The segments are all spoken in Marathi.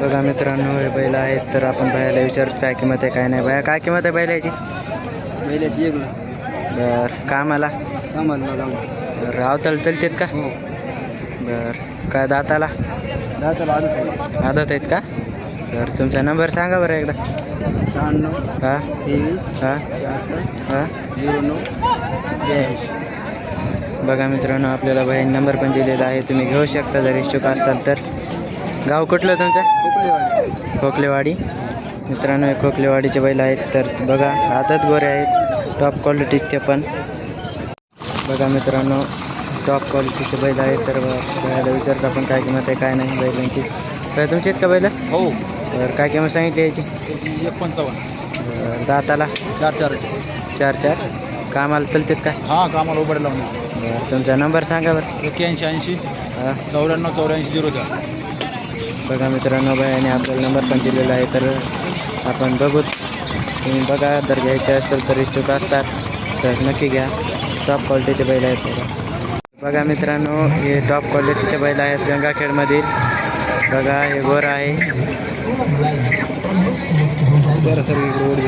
बघा मित्रांनो, हे बैल आहेत तर आपण बायाला विचारत काय किंमत आहे काय नाही. बाया काय किंमत आहे बैलाची? बैलाची एक बरं, कामाला रावताला चलतेत का? हो बरं, काय दाताला दाताला आदत आहेत का? बरं, तुमचा नंबर सांगा बरं एकदा. 96 हां 23 हां 76 हां 09 82. बघा मित्रांनो, आपल्याला बाई नंबर पण दिलेला आहे, तुम्ही घेऊ शकता जर इच्छुक असाल तर. गाव कुठलं तुमचं? खोकलेवाडी. मित्रांनो, हे खोकलेवाडीचे बैल आहेत तर बघा, आदत गोरे आहेत, टॉप क्वालिटीचे पण. बघा मित्रांनो, टॉप क्वालिटीचे बैल आहेत तर बैला विचारत आपण काय किंमत आहे काय नाही बैलांची. काय तुमची आहेत का बैल? हो बरं, काय किंमत सांगितली याची? 55. बरं, दाताला 4 4 कामाला चलतात का? हां कामाला उभं लावून. बरं, तुमचा नंबर सांगा बरं. 81 80 हां 94 84 04. बघा मित्रांनो, बायाने आपल्याला नंबर पण दिलेला आहे तर आपण बघू. तुम्ही बघा, जर घ्यायचे असतील तर इच्छुक असतात तर नक्की घ्या. टॉप क्वालिटीचे बैल आहेत बघा. बघा मित्रांनो, हे टॉप क्वालिटीचे बैल आहेत गंगाखेडमधील. बघा, हे गोर आहे. बरं सर रोड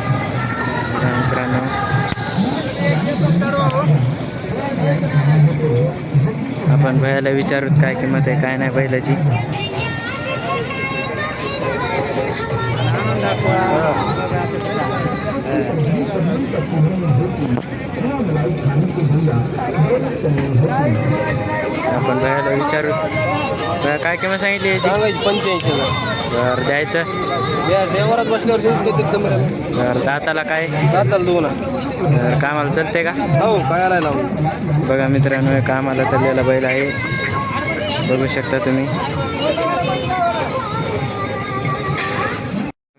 बघा मित्रांनो, आपण बैलाला विचारूत काय किंमत आहे काय नाही बैलाची. आपण बैलाला विचारू काय किंमत सांगितली याची? 85. बरं, द्यायचं. देवरात बसल्यावर बरं, दाताला काय? दाताला 2. बरं, कामाला चलते का? हो काय लावून. बघा मित्रांनो, हे कामाला चाललेला बैल आहे, बघू शकता तुम्ही.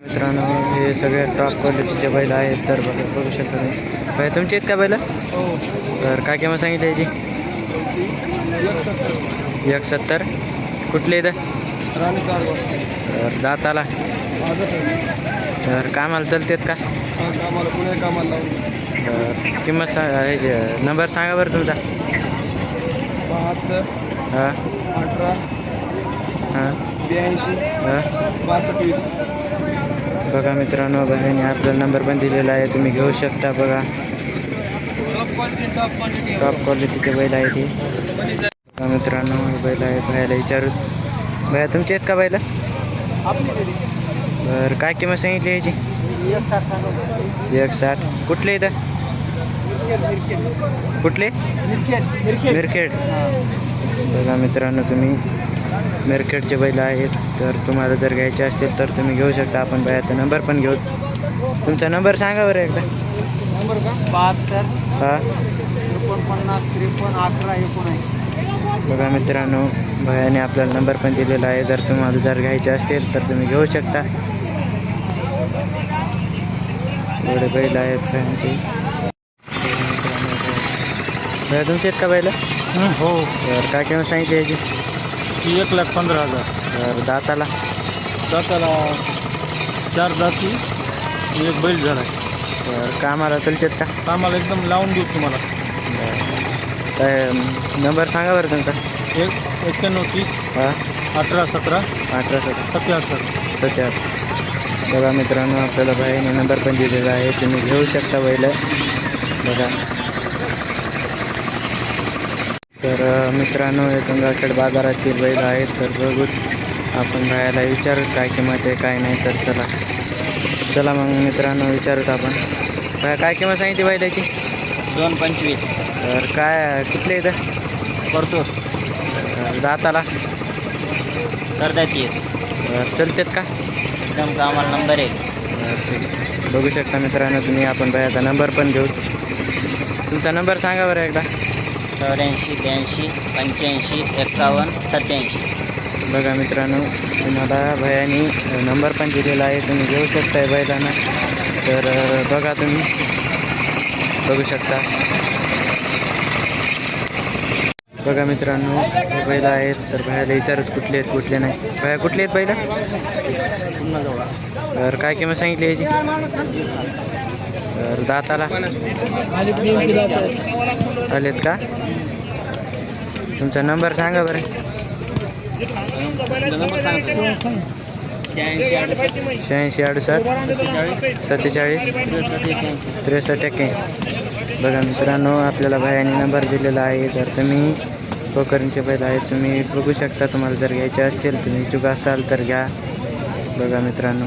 मित्रांनो, हे सगळे टॉप क्वालिटीचे बैल आहेत तर बघू शकता तुम्ही. बाई तुमचे आहेत का बैल? हो तर काय किंमत सांगितली याची? 170. कुठले इथं? तर दाताला तर कामाला चलतेत का? कामाला पुणे कामाला लावून. तर किंमत ह्याचे नंबर सांगा बरं तुमचा. 72 हां 18 हां 82 हां 62 20. बघा मित्रांनो, बहिणी आपला नंबर पण दिलेला आहे, तुम्ही घेऊ शकता. बघा, टॉप क्वालिटीचे बैल आहे ते. बघा मित्रांनो, हे बैल आहे, बायला विचारू. बाया तुमचे आहेत का बैल? बरं, काय किंमत सांगितली याची? 160. कुठले इथं? कुठले? मिरखेड. बघा मित्रांनो, तुम्ही मिरखेडचे बैल आहेत तर तुम्हाला जर घ्यायचे असतील तर तुम्ही घेऊ शकता. आपण बायाचा नंबर पण घेऊ. तुमचा नंबर सांगा बरं एकदा. नंबर का? 72 हां 49 53 11 19. बघा मित्रांनो, भयाने आपल्याला नंबर पण दिलेला आहे, जर तुम्हाला जर घ्यायचे असतील तर तुम्ही घेऊ शकता. एवढे बैल आहेत भयांचे. भया तुमचे आहेत का बैल? हो तर काय किंमत सांगितली याची? 1,15,000. तर दाताला दाताला 4 दाती एक बैल झाला. तर कामाला चलतात का? कामाला एकदम लावून देऊ तुम्हाला. काय नंबर सांगा बरं तुमचा. 91 30 हां 18 17 18 77. 77. बघा मित्रांनो, आपल्याला बाईने नंबर पण दिलेला आहे, तुम्ही घेऊ शकता बैल. बघा, तर मित्रांनो, हे गंगाखेड बाजारातील बैल आहेत तर बघू. आपण बायाला विचारूत काय किंमत आहे काय नाही. तर चला मग मित्रांनो, विचारूत आपण. काय किंमत सांगितली बैलाची? 2,25. तर काय कुठले इथं? करतो दाताला करदाती चलतेत का? एकदम कामाला नंबर 1. बघू शकता मित्रांनो तुम्ही. आपण बायाचा नंबर पण घेऊ. तुमचा नंबर सांगा बरं एकदा. 84 82 85 51 87. बघा मित्रांनो, तुम्हाला भयानी नंबर पण दिलेला आहे, तुम्ही घेऊ शकता बैलांना. तर बघा, तुम्ही बघू शकता. बघा मित्रांनो, हे बैल आहेत तर भयाला विचारत कुठले आहेत कुठले नाही. भया कुठले आहेत बैल? तर काय किंमत सांगितली याची? तर दाताला आलेत का? तुमचा नंबर सांगा बरं. 86 68 सत्तेचाळीस 63 81. बघा मित्रांनो आपल्याला भायाने नंबर दिलेला आहे. तर तुम्ही कोकरचे बैल आहेत, तुम्ही बघू शकता. तुम्हाला जर घ्यायचे असतील, तुम्ही इच्छुक असाल तर घ्या. बघा मित्रांनो